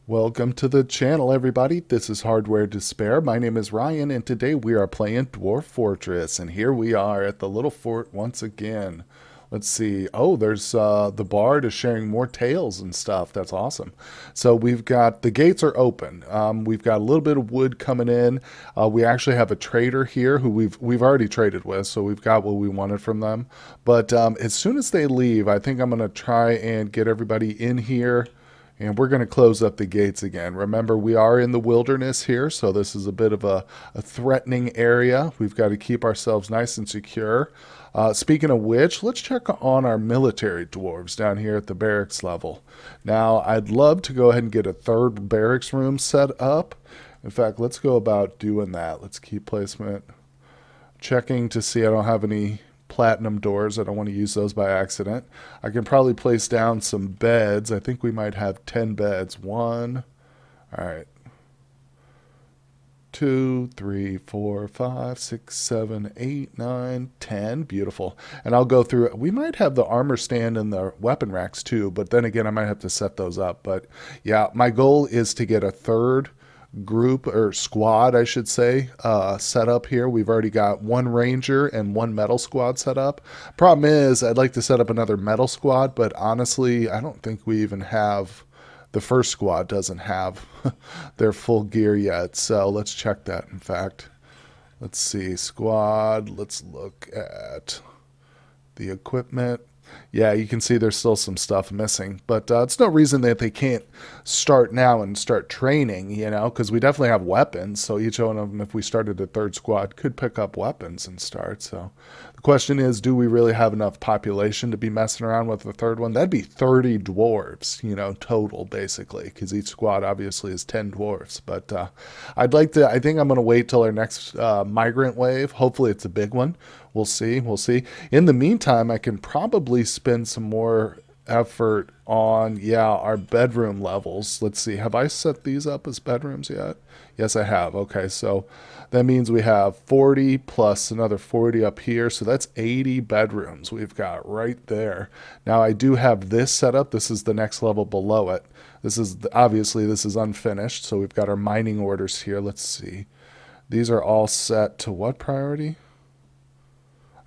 Welcome to the channel, everybody. This is Hardware Despair. My name is Ryan, and today we are playing Dwarf Fortress. And here we are at the little fort once again. Let's see. Oh, there's the bard is sharing more tales and stuff. That's awesome. So we've got the gates are open. We've got a little bit of wood coming in. We actually have a trader here who we've already traded with, so we've got what we wanted from them. But as soon as they leave, I think I'm gonna try and get everybody in here. And we're going to close up the gates again. Remember, we are in the wilderness here, so this is a bit of a threatening area. We've got to keep ourselves nice and secure. Speaking of which, let's check on our military dwarves down here at the barracks level. Now, I'd love to go ahead and get a third barracks room set up. In fact, let's go about doing that. Let's keep placement. Checking to see I don't have any platinum doors. I don't want to use those by accident. I can probably place down some beds. I think we might have 10 beds. One. All right. 2, 3, 4, 5, 6, 7, 8, 9, 10. Beautiful. And I'll go through. We might have the armor stand and the weapon racks too, but then again, I might have to set those up. But yeah, my goal is to get a third group or squad, I should say, set up here. We've already got one ranger and one metal squad set up. Problem is, I'd like to set up another metal squad, but honestly, I don't think we even have, the first squad doesn't have their full gear yet. So let's check that. In fact, let's see, squad, let's look at the equipment. Yeah, you can see there's still some stuff missing, but it's no reason that they can't start now and start training, because we definitely have weapons. So each one of them, if we started a third squad, could pick up weapons and start. So the question is, do we really have enough population to be messing around with the third one? That'd be 30 dwarves, total, basically, because each squad obviously is 10 dwarves. But I think I'm going to wait till our next migrant wave. Hopefully it's a big one. We'll see. We'll see. In the meantime, I can probably spend some more effort on, our bedroom levels. Let's see. Have I set these up as bedrooms yet? Yes, I have. Okay, so that means we have 40 plus another 40 up here. So that's 80 bedrooms we've got right there. Now, I do have this set up. This is the next level below it. This is obviously this is unfinished. So we've got our mining orders here. Let's see. These are all set to what priority?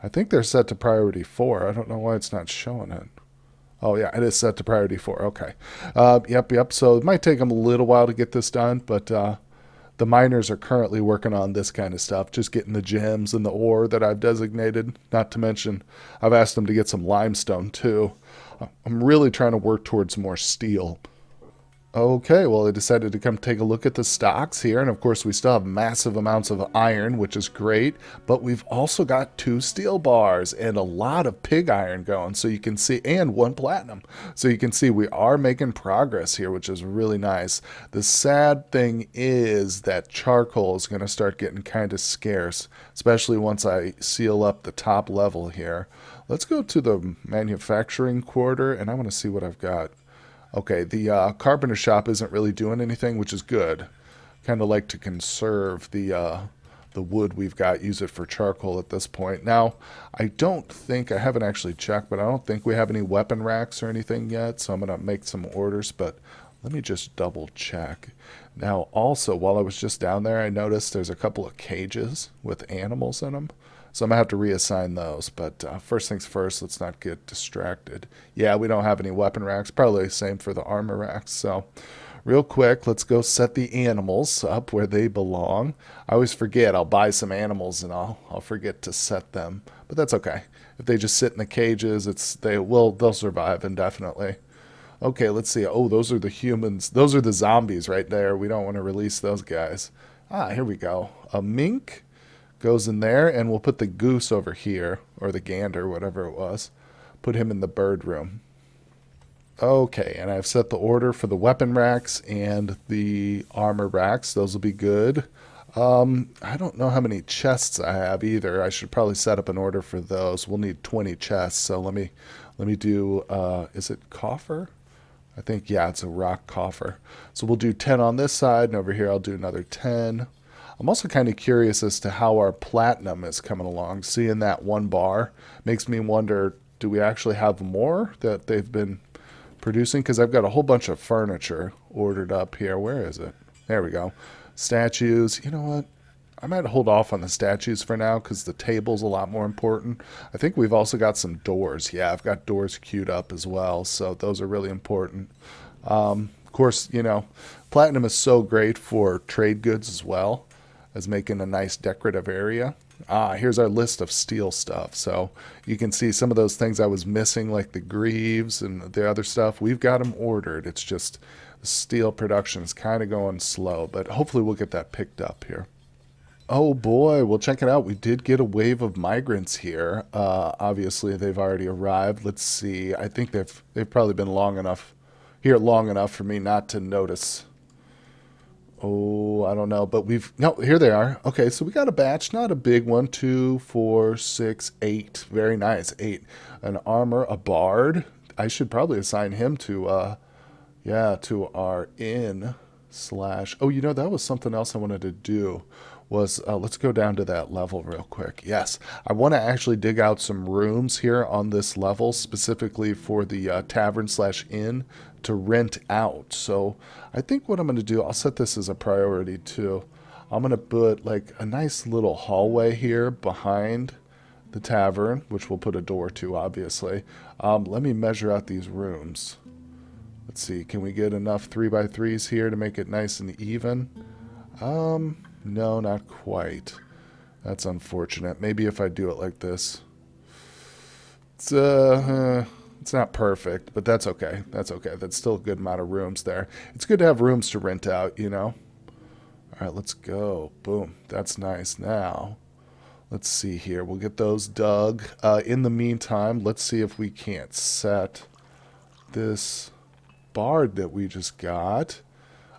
I think they're set to priority 4. I don't know why it's not showing it. Oh, yeah, it is set to priority 4. Okay. Yep. So it might take them a little while to get this done, but the miners are currently working on this kind of stuff, just getting the gems and the ore that I've designated. Not to mention, I've asked them to get some limestone, too. I'm really trying to work towards more steel. Okay, well, I decided to come take a look at the stocks here, and of course we still have massive amounts of iron, which is great, but we've also got 2 steel bars and a lot of pig iron going, so you can see, and 1 platinum. So you can see we are making progress here, which is really nice. The sad thing is that charcoal is going to start getting kind of scarce, especially once I seal up the top level here. Let's go to the manufacturing quarter, and I want to see what I've got. Okay, the carpenter shop isn't really doing anything, which is good. Kind of like to conserve the wood we've got, use it for charcoal at this point. Now, I haven't actually checked, but I don't think we have any weapon racks or anything yet, so I'm going to make some orders, but let me just double check. Now, also, while I was just down there, I noticed there's a couple of cages with animals in them. So I'm going to have to reassign those. But first things first, let's not get distracted. Yeah, we don't have any weapon racks. Probably the same for the armor racks. So real quick, let's go set the animals up where they belong. I always forget. I'll buy some animals and I'll forget to set them. But that's okay. If they just sit in the cages, they'll survive indefinitely. Okay, let's see. Oh, those are the humans. Those are the zombies right there. We don't want to release those guys. Here we go. A mink goes in there, and we'll put the goose over here, or the gander, whatever it was. Put him in the bird room. Okay, and I've set the order for the weapon racks and the armor racks. Those will be good. I don't know how many chests I have either. I should probably set up an order for those. We'll need 20 chests, so let me do, is it coffer? I think, yeah, it's a rock coffer. So we'll do 10 on this side, and over here I'll do another 10. I'm also kind of curious as to how our platinum is coming along. Seeing that 1 bar makes me wonder, do we actually have more that they've been producing? Because I've got a whole bunch of furniture ordered up here. Where is it? There we go. Statues. You know what? I might hold off on the statues for now because the table's a lot more important. I think we've also got some doors. Yeah, I've got doors queued up as well, so those are really important. Of course, you know, platinum is so great for trade goods as well as making a nice decorative area. Here's our list of steel stuff. So you can see some of those things I was missing, like the greaves and the other stuff. We've got them ordered. It's just steel production is kind of going slow, but hopefully we'll get that picked up here. Oh boy, well check it out. We did get a wave of migrants here. Obviously they've already arrived. Let's see. I think they've probably been long enough for me not to notice. Oh, I don't know, but no, here they are. Okay, so we got a batch, not a big one. 2, 4, 6, 8. Very nice. 8. An armor, a bard. I should probably assign him to to our inn slash. Oh, you know, that was something else I wanted to do was let's go down to that level real quick. Yes, I want to actually dig out some rooms here on this level specifically for the tavern slash inn to rent out. So I think what I'm going to do, I'll set this as a priority too. I'm going to put like a nice little hallway here behind the tavern, which we'll put a door to, obviously. Let me measure out these rooms. Let's see, can we get enough 3x3s here to make it nice and even? No, not quite. That's unfortunate. Maybe if I do it like this. It's not perfect, but that's okay. That's okay. That's still a good amount of rooms there. It's good to have rooms to rent out, you know. All right, let's go. Boom. That's nice. Now, let's see here. We'll get those dug. In the meantime, let's see if we can't set this bard that we just got.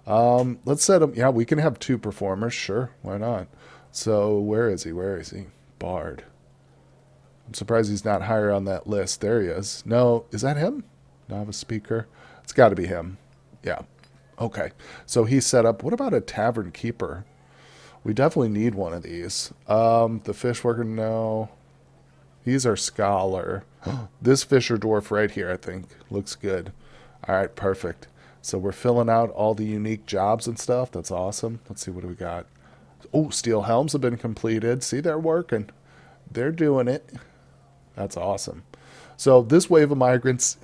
Let's set him. Yeah, we can have 2 performers. Sure, why not? So where is he? Where is he? Bard. I'm surprised he's not higher on that list. There he is. No, is that him? Novice speaker. It's got to be him. Yeah. Okay. So he's set up. What about a tavern keeper? We definitely need one of these. The fish worker. No. He's our scholar. This fisher dwarf right here, I think, looks good. All right, perfect. So we're filling out all the unique jobs and stuff. That's awesome. Let's see, what do we got? Oh, steel helms have been completed. See, they're working. They're doing it. That's awesome. So this wave of migrants,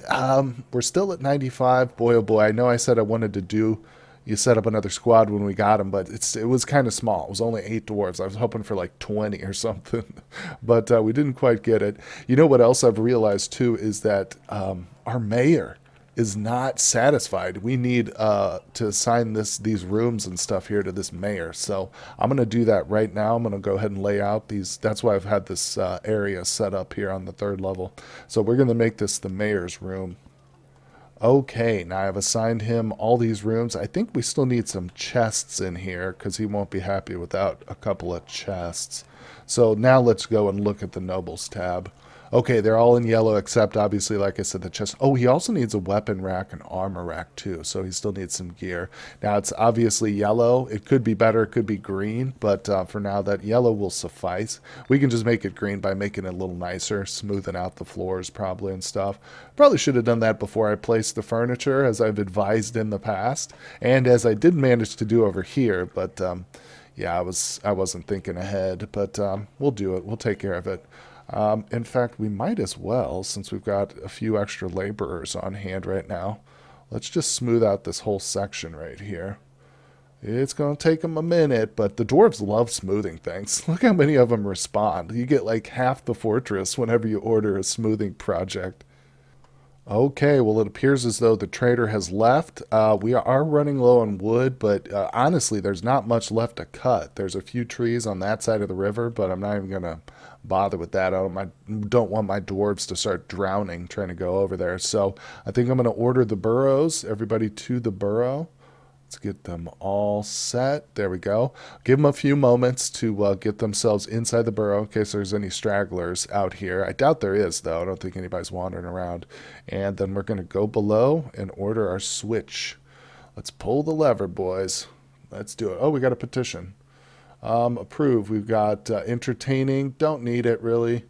we're still at 95. Boy, oh boy, I know I said I wanted to you set up another squad when we got them, but it was kind of small. It was only 8 dwarves. I was hoping for like 20 or something, but we didn't quite get it. You know what else I've realized too is that our mayor is not satisfied. We need to assign these rooms and stuff here to this mayor. So I'm going to do that right now. I'm going to go ahead and lay out these. That's why I've had this area set up here on the 3rd level. So we're going to make this the mayor's room. Okay, now I've assigned him all these rooms. I think we still need some chests in here because he won't be happy without a couple of chests. So now let's go and look at the nobles tab. Okay, they're all in yellow except, obviously, like I said, the chest. Oh, he also needs a weapon rack and armor rack, too, so he still needs some gear. Now, it's obviously yellow. It could be better. It could be green, but for now, that yellow will suffice. We can just make it green by making it a little nicer, smoothing out the floors probably and stuff. Probably should have done that before I placed the furniture, as I've advised in the past, and as I did manage to do over here, but yeah, I wasn't thinking ahead, but we'll do it. We'll take care of it. In fact, we might as well, since we've got a few extra laborers on hand right now. Let's just smooth out this whole section right here. It's going to take them a minute, but the dwarves love smoothing things. Look how many of them respond. You get like half the fortress whenever you order a smoothing project. Okay, well, it appears as though the trader has left. We are running low on wood, but honestly, there's not much left to cut. There's a few trees on that side of the river, but I'm not even going to bother with that. I don't want my dwarves to start drowning trying to go over there. So I think I'm going to order the burrows, everybody to the burrow. Let's get them all set. There we go. Give them a few moments to get themselves inside the burrow in case there's any stragglers out here. I doubt there is, though. I don't think anybody's wandering around. And then we're going to go below and order our switch. Let's pull the lever, boys. Let's do it. Oh, we got a petition. Approve. We've got entertaining. Don't need it, really.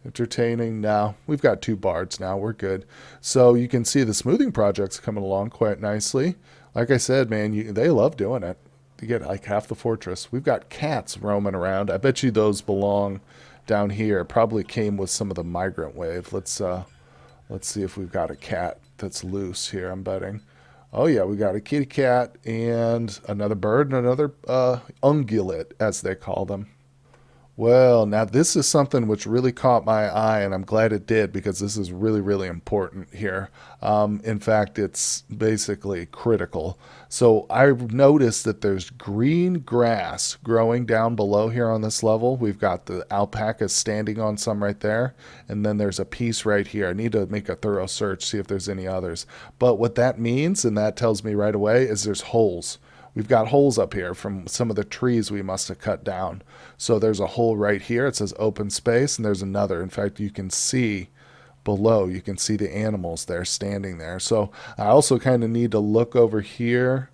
Entertaining now. We've got 2 bards now. We're good. So you can see the smoothing project's coming along quite nicely. Like I said, man, they love doing it. You get like half the fortress. We've got cats roaming around. I bet you those belong down here. Probably came with some of the migrant wave. Let's see if we've got a cat that's loose here, I'm betting. Oh yeah, we got a kitty cat and another bird and another ungulate, as they call them. Well, now this is something which really caught my eye, and I'm glad it did because this is really, really important here. In fact, it's basically critical. So I've noticed that there's green grass growing down below here on this level. We've got the alpacas standing on some right there, and then there's a piece right here. I need to make a thorough search, see if there's any others. But what that means, and that tells me right away, is there's holes. We've got holes up here from some of the trees we must have cut down. So there's a hole right here. It says open space, and there's another. In fact, you can see below, you can see the animals there standing there. So I also kind of need to look over here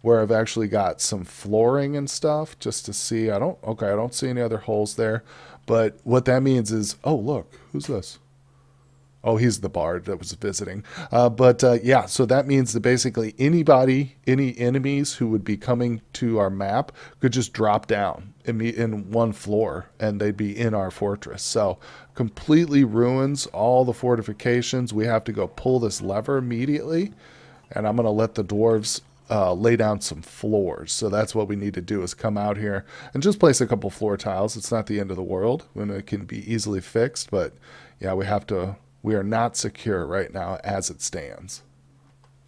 where I've actually got some flooring and stuff just to see. I don't see any other holes there. But what that means is, oh, look, who's this? Oh, he's the bard that was visiting. Yeah, so that means that basically anybody, any enemies who would be coming to our map could just drop down in one floor and they'd be in our fortress. So completely ruins all the fortifications. We have to go pull this lever immediately, and I'm going to let the dwarves lay down some floors. So that's what we need to do, is come out here and just place a couple floor tiles. It's not the end of the world when it can be easily fixed, but yeah, we are not secure right now as it stands.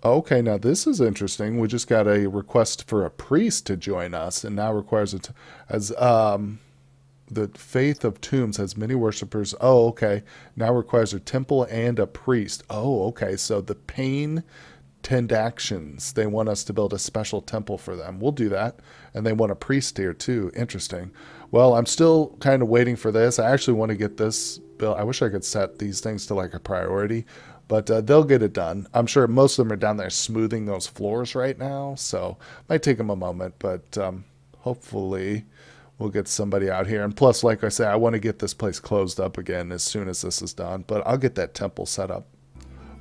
Okay, now this is interesting. We just got a request for a priest to join us, and now requires it as the faith of tombs has many worshippers. Oh, okay. Now requires a temple and a priest. Oh, okay. So the pain Tendactions, they want us to build a special temple for them. We'll do that. And they want a priest here too. Interesting. Well, I'm still kind of waiting for this. I actually want to get this built. I wish I could set these things to like a priority, but they'll get it done. I'm sure most of them are down there smoothing those floors right now, so it might take them a moment, but hopefully we'll get somebody out here. And plus, like I say, I want to get this place closed up again as soon as this is done, but I'll get that temple set up.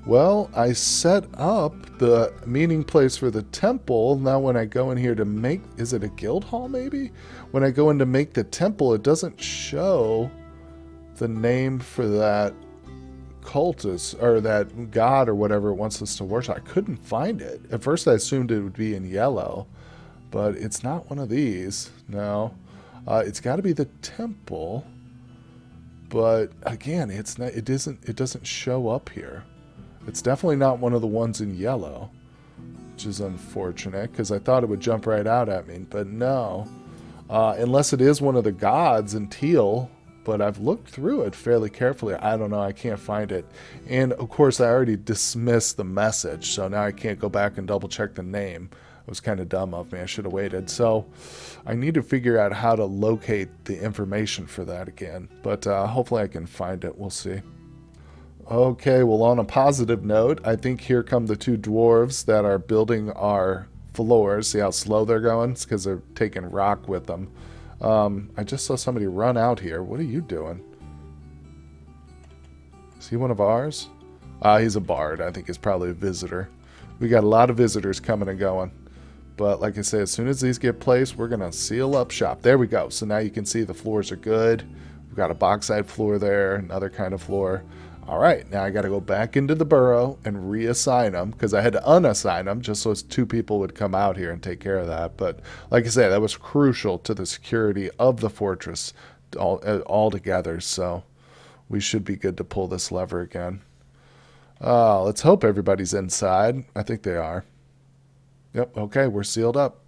Well, I set up the meeting place for the temple. Now when I go in here to make, is it a guild hall maybe? When I go in to make the temple, it doesn't show the name for that cultist or that god or whatever it wants us to worship. I couldn't find it. At first I assumed it would be in yellow, but it's not one of these. No, it's got to be the temple, but again, it's not. It doesn't show up here. It's definitely not one of the ones in yellow, which is unfortunate because I thought it would jump right out at me, but no. Unless it is one of the gods in teal, but I've looked through it fairly carefully. I don't know. I can't find it. And, of course, I already dismissed the message, so now I can't go back and double-check the name. It was kind of dumb of me. I should have waited. So I need to figure out how to locate the information for that again, but hopefully I can find it. We'll see. Okay, well, on a positive note, I think here come the 2 dwarves that are building our floors. See how slow they're going? It's because they're taking rock with them. I just saw somebody run out here. What are you doing? Is he one of ours? He's a bard. I think he's probably a visitor. We got a lot of visitors coming and going. But like I say, as soon as these get placed, we're going to seal up shop. There we go. So now you can see the floors are good. We've got a bauxite floor there, another kind of floor. All right, now I got to go back into the burrow and reassign them because I had to unassign them just so 2 people would come out here and take care of that. But like I say, that was crucial to the security of the fortress all together. So we should be good to pull this lever again. Let's hope everybody's inside. I think they are. Yep, okay, we're sealed up.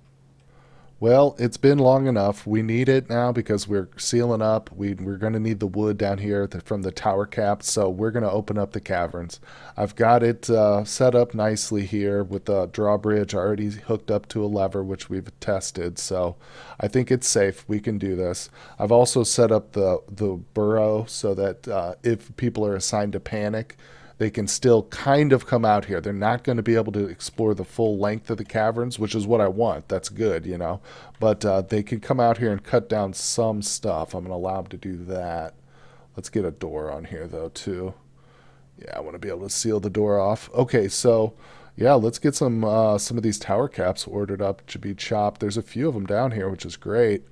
Well, it's been long enough. We need it now because we're sealing up. We're going to need the wood down here from the tower cap, so we're going to open up the caverns. I've got it set up nicely here with the drawbridge already hooked up to a lever, which we've tested, so I think it's safe. We can do this. I've also set up the burrow so that if people are assigned to panic, they can still kind of come out here. They're not going to be able to explore the full length of the caverns, which is what I want. That's good, you know. But they can come out here and cut down some stuff. I'm going to allow them to do that. Let's get a door on here, though, too. Yeah, I want to be able to seal the door off. Okay, so yeah, let's get some of these tower caps ordered up to be chopped. There's a few of them down here, which is great.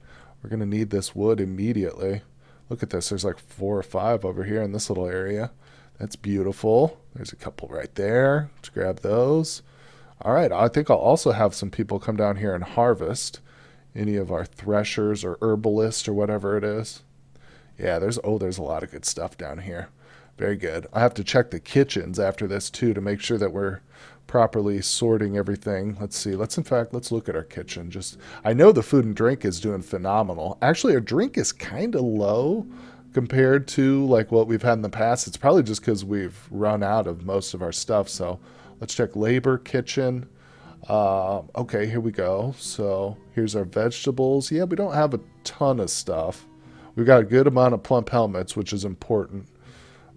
We're going to need this wood immediately. Look at this. There's like 4 or 5 over here in this little area. That's beautiful. There's a couple right there. Let's grab those. All right, I think I'll also have some people come down here and harvest any of our threshers or herbalists or whatever it is. Yeah, there's a lot of good stuff down here. Very good. I have to check the kitchens after this too to make sure that we're properly sorting everything. Let's see. Let's look at our kitchen. I know the food and drink is doing phenomenal. Actually, our drink is kind of low compared to like what we've had in the past. It's probably just because we've run out of most of our stuff. So let's check labor, kitchen. Okay, here we go. So here's our vegetables. Yeah, we don't have a ton of stuff. We've got a good amount of plump helmets, which is important.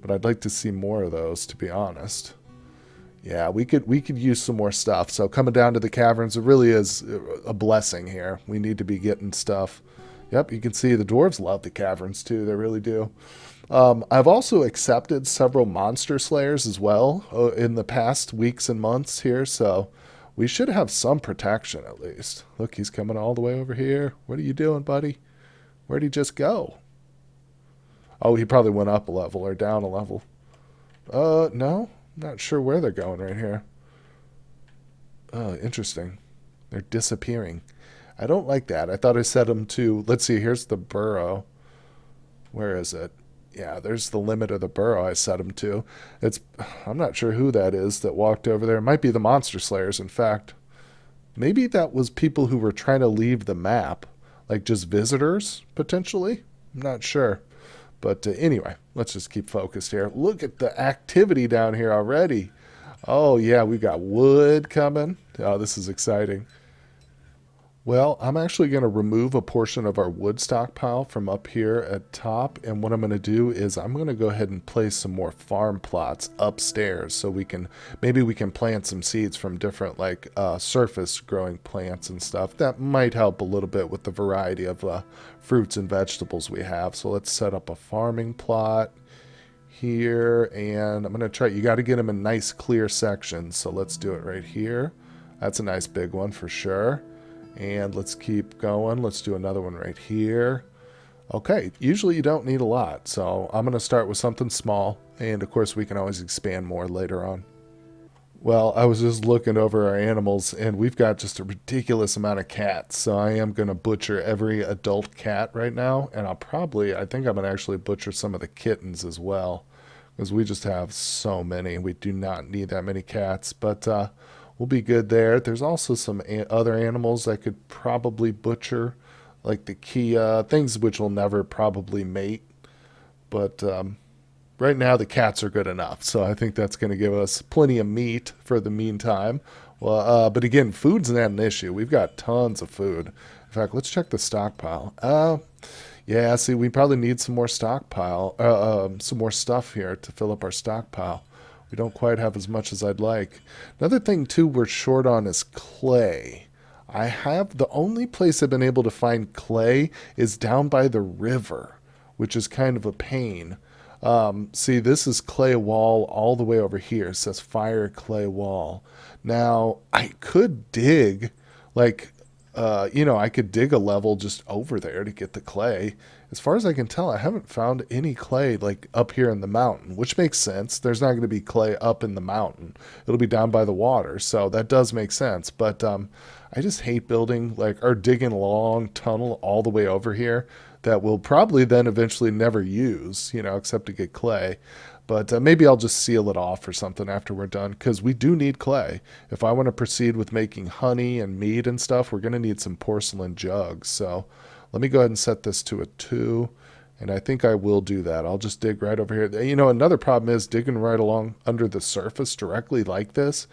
But I'd like to see more of those, to be honest. Yeah, we could use some more stuff. So coming down to the caverns, it really is a blessing here. We need to be getting stuff. Yep, you can see the dwarves love the caverns too. They really do. I've also accepted several monster slayers as well in the past weeks and months here. So we should have some protection at least. Look, he's coming all the way over here. What are you doing, buddy? Where'd he just go? Oh, he probably went up a level or down a level. No. Not sure where they're going right here. Oh, interesting. They're disappearing. I don't like that. I thought I set them to... Let's see, here's the burrow. Where is it? Yeah, there's the limit of the burrow I set them to. I'm not sure who that is that walked over there. It might be the monster slayers, in fact. Maybe that was people who were trying to leave the map. Like just visitors, potentially? I'm not sure. But anyway, let's just keep focused here. Look at the activity down here already. Oh, yeah, we've got wood coming. Oh, this is exciting. Well, I'm actually going to remove a portion of our wood stockpile from up here at top. And what I'm going to do is I'm going to go ahead and place some more farm plots upstairs so maybe we can plant some seeds from different like surface growing plants and stuff. That might help a little bit with the variety of fruits and vegetables we have. So let's set up a farming plot here. And I'm going to try, you got to get them in nice clear sections. So let's do it right here. That's a nice big one for sure. And let's keep going. Let's do another one right here. Okay, usually you don't need a lot, so I'm going to start with something small, and of course we can always expand more later on. Well, I was just looking over our animals, and we've got just a ridiculous amount of cats, so I am going to butcher every adult cat right now, and I think I'm going to actually butcher some of the kittens as well, because we just have so many. We do not need that many cats, but we'll be good there. There's also some other animals I could probably butcher, like the Kia, things which will never probably mate. But right now the cats are good enough, so I think that's going to give us plenty of meat for the meantime. Well, but again, food's not an issue. We've got tons of food. In fact, let's check the stockpile. Yeah, see, we probably need some more stockpile, some more stuff here to fill up our stockpile. We don't quite have as much as I'd like. Another thing, too, we're short on is clay. The only place I've been able to find clay is down by the river, which is kind of a pain. See, this is clay wall all the way over here. It says fire clay wall. Now, I could dig, I could dig a level just over there to get the clay. As far as I can tell, I haven't found any clay like up here in the mountain, which makes sense. There's not going to be clay up in the mountain. It'll be down by the water, so that does make sense. But I just hate building or digging a long tunnel all the way over here that we'll probably then eventually never use, except to get clay. But maybe I'll just seal it off or something after we're done, because we do need clay. If I want to proceed with making honey and mead and stuff, we're going to need some porcelain jugs. So let me go ahead and set this to a 2, and I think I will do that. I'll just dig right over here. Another problem is digging right along under the surface directly like this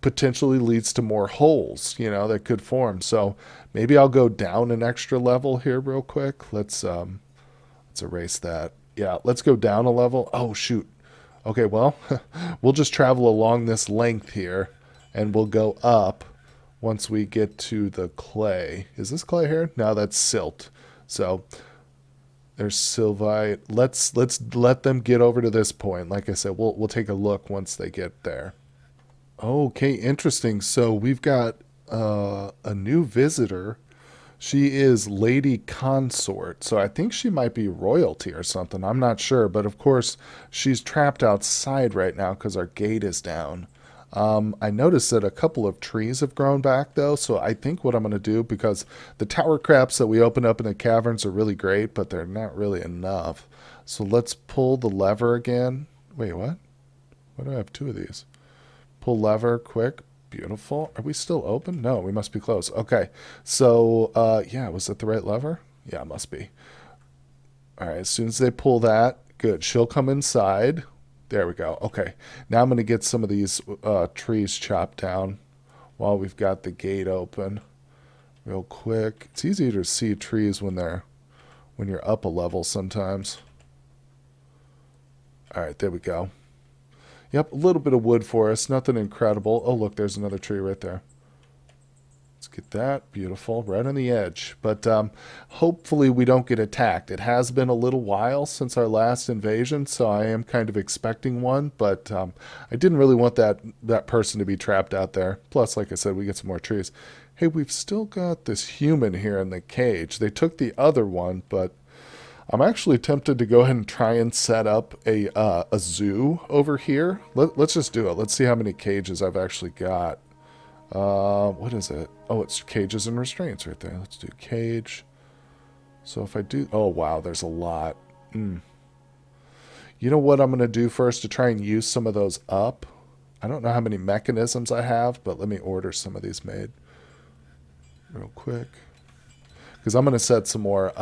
potentially leads to more holes, that could form. So maybe I'll go down an extra level here real quick. Let's erase that. Yeah, let's go down a level. Oh, shoot. Okay, well, we'll just travel along this length here, and we'll go up once we get to the clay. Is this clay here? No, that's silt. So There's Sylvite. Let's let them get over to this point. Like I said, we'll take a look once they get there. Okay, interesting. So we've got a new visitor. She is Lady Consort, so I think she might be royalty or something. I'm not sure, but of course she's trapped outside right now because our gate is down. I noticed that a couple of trees have grown back though, so I think what I'm going to do, because the tower craps that we open up in the caverns are really great, but they're not really enough. So let's pull the lever again. Wait, what? Why do I have two of these? Pull lever, quick. Beautiful. Are we still open? No, we must be closed. Okay. So, yeah, was it the right lever? Yeah, it must be. All right, as soon as they pull that, good. She'll come inside. There we go. Okay. Now I'm going to get some of these trees chopped down while we've got the gate open. Real quick. It's easier to see trees when you're up a level sometimes. All right, there we go. Yep, a little bit of wood for us. Nothing incredible. Oh, look, there's another tree right there. Let's get that. Beautiful. Right on the edge. But hopefully we don't get attacked. It has been a little while since our last invasion, so I am kind of expecting one. But I didn't really want that person to be trapped out there. Plus, like I said, we get some more trees. Hey, we've still got this human here in the cage. They took the other one, but I'm actually tempted to go ahead and try and set up a zoo over here. Let's just do it. Let's see how many cages I've actually got. What is it? Oh, it's cages and restraints right there. Let's do cage. So if I do... Oh, wow, there's a lot. You know what I'm going to do first to try and use some of those up? I don't know how many mechanisms I have, but let me order some of these made real quick. Because I'm going to set some more...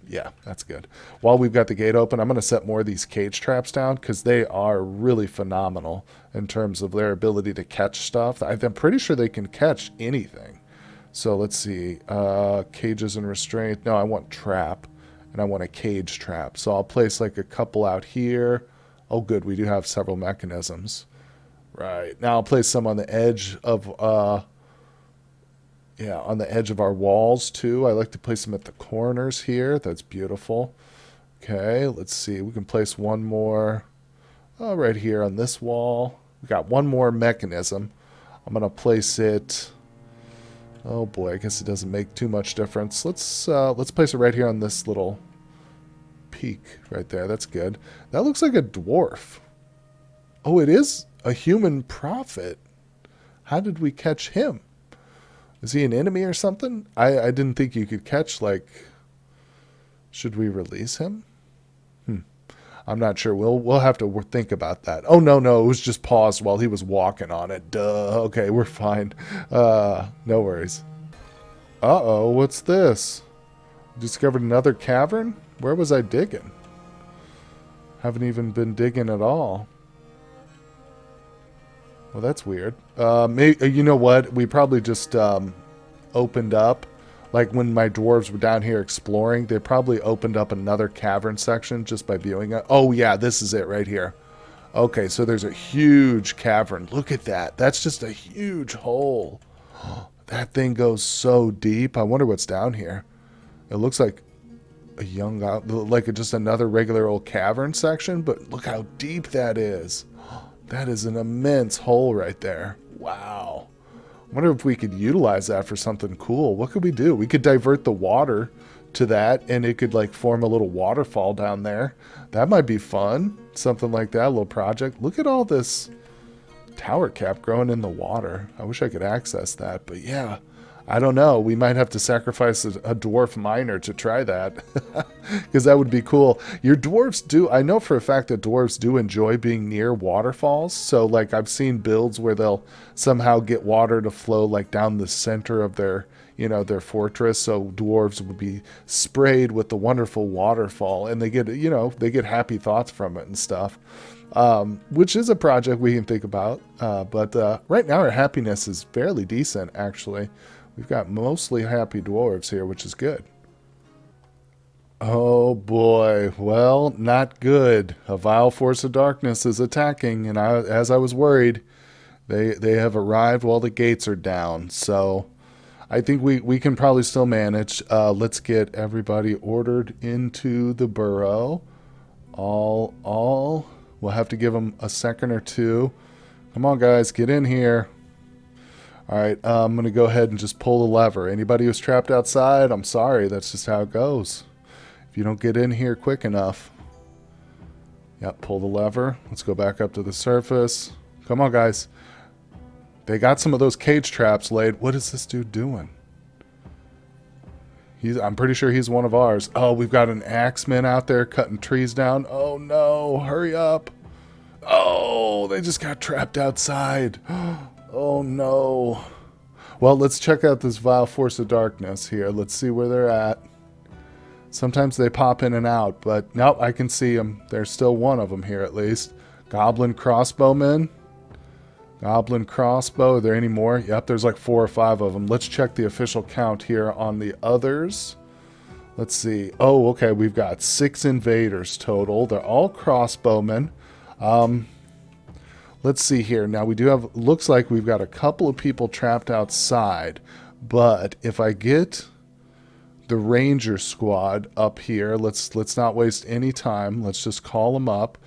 yeah, that's good. While we've got the gate open, I'm going to set more of these cage traps down because they are really phenomenal in terms of their ability to catch stuff. I'm pretty sure they can catch anything. So let's see. Cages and restraint. No, I want trap, and I want a cage trap. So I'll place like a couple out here. Oh, good. We do have several mechanisms. Right. Now I'll place some on the edge of... yeah, on the edge of our walls, too. I like to place them at the corners here. That's beautiful. Okay, let's see. We can place one more right here on this wall. We got one more mechanism. I'm going to place it... Oh, boy, I guess it doesn't make too much difference. Let's place it right here on this little peak right there. That's good. That looks like a dwarf. Oh, it is a human prophet. How did we catch him? Is he an enemy or something? I didn't think you could catch, like... Should we release him? I'm not sure. We'll have to think about that. Oh, no, it was just paused while he was walking on it. Duh. Okay, we're fine. No worries. Uh-oh, what's this? Discovered another cavern? Where was I digging? Haven't even been digging at all. Well, that's weird. Maybe, you know what? We probably just opened up. Like when my dwarves were down here exploring, they probably opened up another cavern section just by viewing it. Oh, yeah, this is it right here. Okay, so there's a huge cavern. Look at that. That's just a huge hole. That thing goes so deep. I wonder what's down here. It looks like a young, like just another regular old cavern section, but look how deep that is. That is an immense hole right there. Wow. I wonder if we could utilize that for something cool. What could we do? We could divert the water to that, and it could like form a little waterfall down there. That might be fun. Something like that, a little project. Look at all this tower cap growing in the water. I wish I could access that, but yeah. I don't know. We might have to sacrifice a dwarf miner to try that. Because that would be cool. Your dwarves do... I know for a fact that dwarves do enjoy being near waterfalls. So, like, I've seen builds where they'll somehow get water to flow, like, down the center of their, you know, their fortress. So dwarves would be sprayed with the wonderful waterfall. And they get, you know, they get happy thoughts from it and stuff. Which is a project we can think about. But right now our happiness is fairly decent, actually. We've got mostly happy dwarves here, which is good. Oh boy, well, not good. A vile force of darkness is attacking, and as I was worried, they have arrived while the gates are down. So I think we can probably still manage. Let's get everybody ordered into the burrow. All. We'll have to give them a second or two. Come on, guys, get in here. All right, I'm going to go ahead and just pull the lever. Anybody who's trapped outside, I'm sorry. That's just how it goes. If you don't get in here quick enough. Yep, pull the lever. Let's go back up to the surface. Come on, guys. They got some of those cage traps laid. What is this dude doing? I'm pretty sure he's one of ours. Oh, we've got an axeman out there cutting trees down. Oh, no. Hurry up. Oh, they just got trapped outside. Oh, no. Well, let's check out this vile force of darkness here. Let's see where they're at. Sometimes they pop in and out, but nope, I can see them. There's still one of them here at least. Goblin crossbowmen. Goblin crossbow. Are there any more? Yep, there's like 4 or 5 of them. Let's check the official count here on the others. Let's see. Oh, okay, we've got 6 invaders total. They're all crossbowmen. Let's see here. Now we do have, looks like we've got a couple of people trapped outside, but if I get the ranger squad up here, let's not waste any time. Let's just call them up.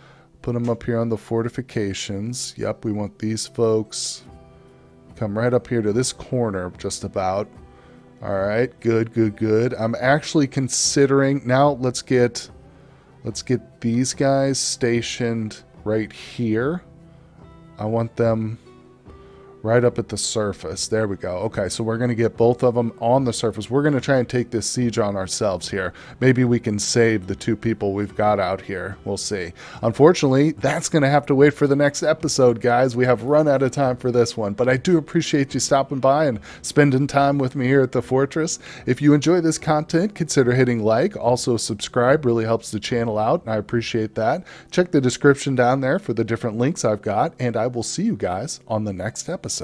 Put them up here on the fortifications. Yep, we want these folks. Come right up here to this corner just about. All right, good. I'm actually considering, now let's get these guys stationed right here. I want them right up at the surface. There we go. Okay, so we're going to get both of them on the surface. We're going to try and take this siege on ourselves here. Maybe we can save the 2 people we've got out here. We'll see. Unfortunately, that's going to have to wait for the next episode, guys. We have run out of time for this one, but I do appreciate you stopping by and spending time with me here at the Fortress. If you enjoy this content, consider hitting like. Also, subscribe really helps the channel out, and I appreciate that. Check the description down there for the different links I've got, and I will see you guys on the next episode.